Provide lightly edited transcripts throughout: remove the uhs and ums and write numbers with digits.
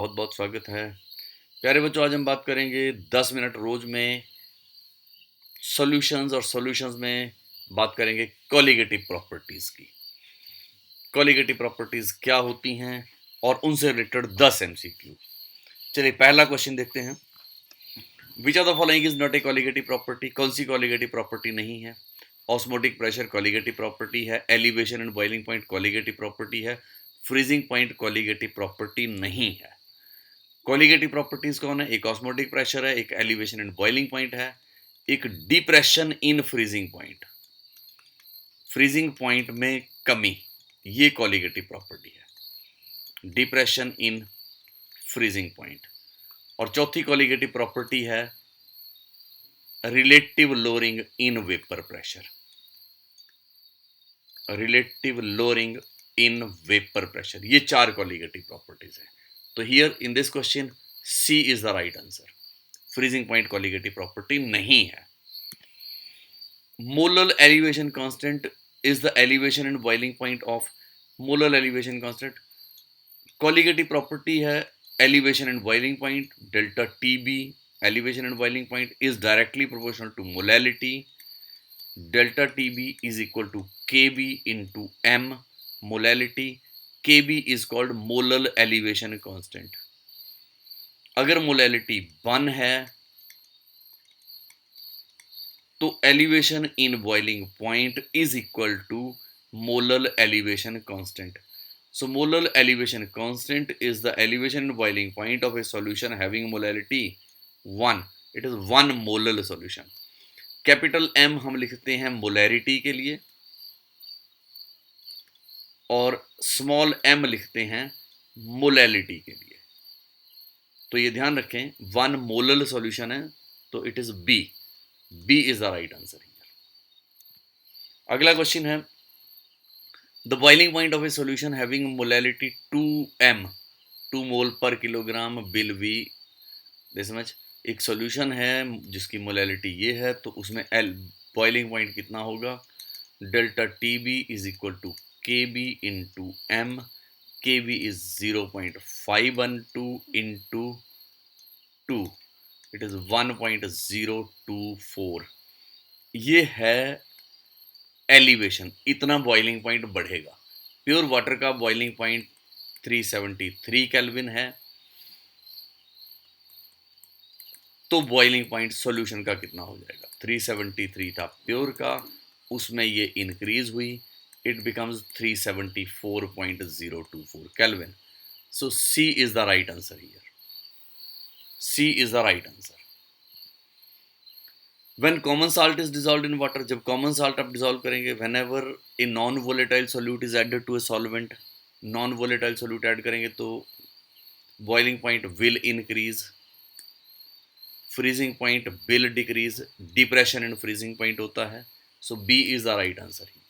बहुत बहुत स्वागत है। प्यारे बच्चों, आज हम बात करेंगे 10 मिनट रोज में सॉल्यूशंस और सॉल्यूशंस में बात करेंगे कोलिगेटिव प्रॉपर्टीज की। कोलिगेटिव प्रॉपर्टीज क्या होती हैं और उनसे रिलेटेड 10 एमसीक्यू। चलिए पहला क्वेश्चन देखते हैं। Which of the following is not a colligative property? कौन सी कोलिगेटिव प्रॉपर्टी नहीं है? ऑस्मोटिक प्रेशर कोलिगेटिव प्रॉपर्टी है, elevation and boiling point colligative property है, फ्रीजिंग पॉइंट कोलिगेटिव प्रॉपर्टी नहीं है। कोलिगेटिव प्रॉपर्टीज कौन है? एक ऑस्मोटिक प्रेशर है, एक एलिवेशन एंड बॉइलिंग पॉइंट है, एक depression in freezing point, freezing point में कमी, ये कोलिगेटिव प्रॉपर्टी है, डिप्रेशन इन फ्रीजिंग पॉइंट। और चौथी कोलिगेटिव प्रॉपर्टी है relative lowering in vapour pressure, relative lowering in vapour pressure. ये चार कोलिगेटिव प्रॉपर्टीज है। तो here in this question C is the right answer. Freezing point colligative property नहीं है। Molar elevation constant is the elevation and boiling point of molar elevation constant. Colligative property है elevation and boiling point, delta T B elevation and boiling point is directly proportional to molality, delta T B is equal to K B into M molality. K B is called molar elevation constant. अगर molality 1 है तो elevation in boiling point is equal to molar elevation constant. So molar elevation constant is the elevation and boiling point of a solution having molality 1. It is 1 molar solution. Capital M हम लिखते हैं molarity के लिए और small m लिखते हैं molality के लिए। तो ये ध्यान रखें, 1 मोलर सॉल्यूशन है तो it is B. B is the right answer here. अगला क्वेश्चन है the boiling point of a solution having molality 2m 2 मोल पर kilogram will be this much। एक सॉल्यूशन है जिसकी मोलैलिटी ये है तो उसमें एल बॉइलिंग पॉइंट कितना होगा? Delta T B is equal to K B into M. K B is 0.512 into 2, it is 1.024। ये है एलिवेशन, इतना बॉइलिंग पॉइंट बढ़ेगा। प्योर वाटर का बॉइलिंग पॉइंट 373 केल्विन है, तो बॉइलिंग पॉइंट सॉल्यूशन का कितना हो जाएगा? 373 था प्योर का, उसमें ये इंक्रीज हुई, it becomes 374.024 kelvin. So C is the right answer here. C is the right answer. When common salt is dissolved in water, जब common salt आप dissolve करेंगे, whenever a non-volatile solute is added to a solvent, non-volatile solute add करेंगे तो boiling point will increase, freezing point will decrease, depression and freezing point होता है। So B is the right answer here.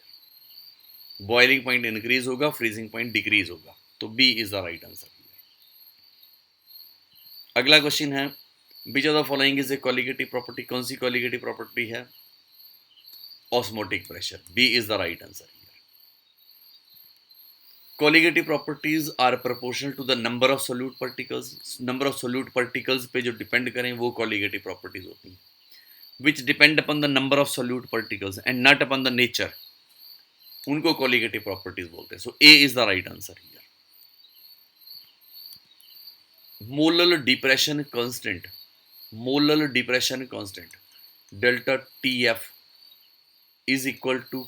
Boiling point increase होगा, freezing point decrease होगा, तो B is the right answer here. अगला question है which of the following is a colligative property? कौन सी colligative property है? Osmotic pressure. B is the right answer here. Colligative properties are proportional to the number of solute particles. Number of solute particles पे जो depend करें वो colligative properties होती हैं, which depend upon the number of solute particles and not upon the nature. उनको colligative properties बोलते हैं. So A is the right answer here. Molar depression constant. Molar depression constant delta TF is equal to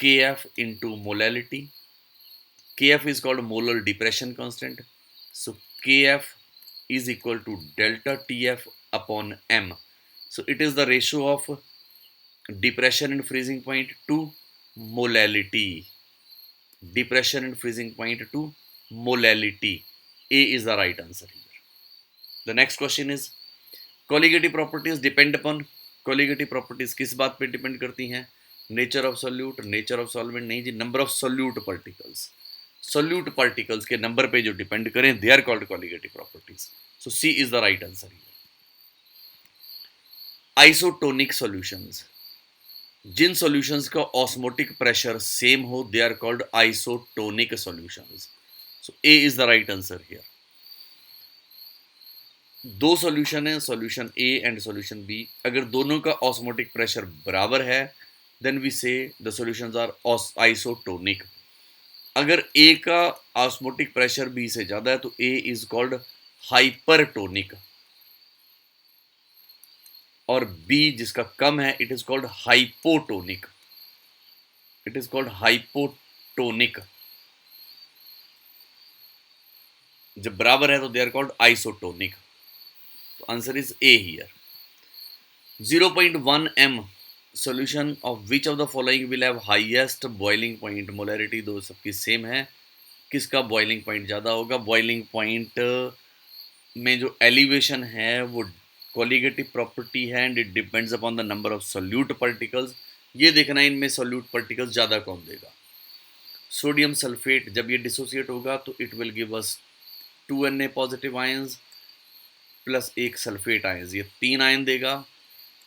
KF into molality. KF is called molar depression constant. So KF is equal to delta TF upon M. So it is the ratio of depression and freezing point to molality. Depression and freezing point to molality. A is the right answer here. The next question is colligative properties depend upon. colligative properties किस बात पे depend करती हैं? Nature of solute, nature of solvent नहीं जी, number of solute particles. Solute particles के number पे जो डिपेंड करें they are called colligative properties. So C is the right answer here. Isotonic solutions, जिन सॉल्यूशंस का ऑस्मोटिक प्रेशर सेम हो they are called isotonic solutions. So A is the right answer here. दो solution है, solution A and solution B. अगर दोनों का osmotic pressure बराबर है देन वी से द सॉल्यूशंस आर आइसोटोनिक। अगर ए का ऑस्मोटिक प्रेशर बी से ज्यादा है तो ए इज कॉल्ड हाइपरटोनिक, और बी जिसका कम है it is called hypotonic. It is called hypotonic. जब बराबर है तो दे आर कॉल्ड आइसोटोनिक। तो answer is a here. 0.1 m solution of which of the following will have highest boiling point molarity? दो सबकी सेम है, किसका बॉइलिंग पॉइंट ज़्यादा होगा? बॉइलिंग पॉइंट में जो एलिवेशन है वो कोलिगेटिव प्रॉपर्टी है and it depends upon the number of solute particles. ये देखना है इनमें सोल्यूट पार्टिकल्स ज़्यादा कौन देगा। सोडियम सल्फेट जब ये डिसोसिएट होगा तो it will give us 2Na positive ions plus एक सल्फेट आयंस, ये 3 आयन देगा।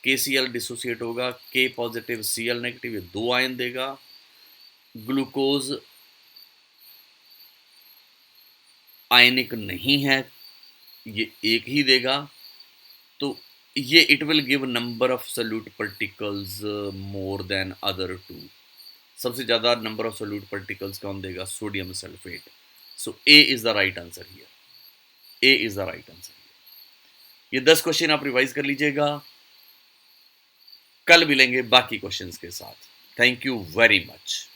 KCl डिसोसिएट होगा, K पॉजिटिव Cl नेगेटिव, ये 2 आयन देगा। ग्लूकोज आयनिक नहीं है, ये एक ही देगा। तो ये it will give number of solute particles more than other two. सबसे ज्यादा नंबर ऑफ सोल्यूट पार्टिकल्स कौन देगा? Sodium sulphate. So A is the right answer here. A is the right answer. ये 10 क्वेश्चन आप रिवाइज कर लीजिएगा, कल मिलेंगे बाकी क्वेश्चंस के साथ। Thank you very much.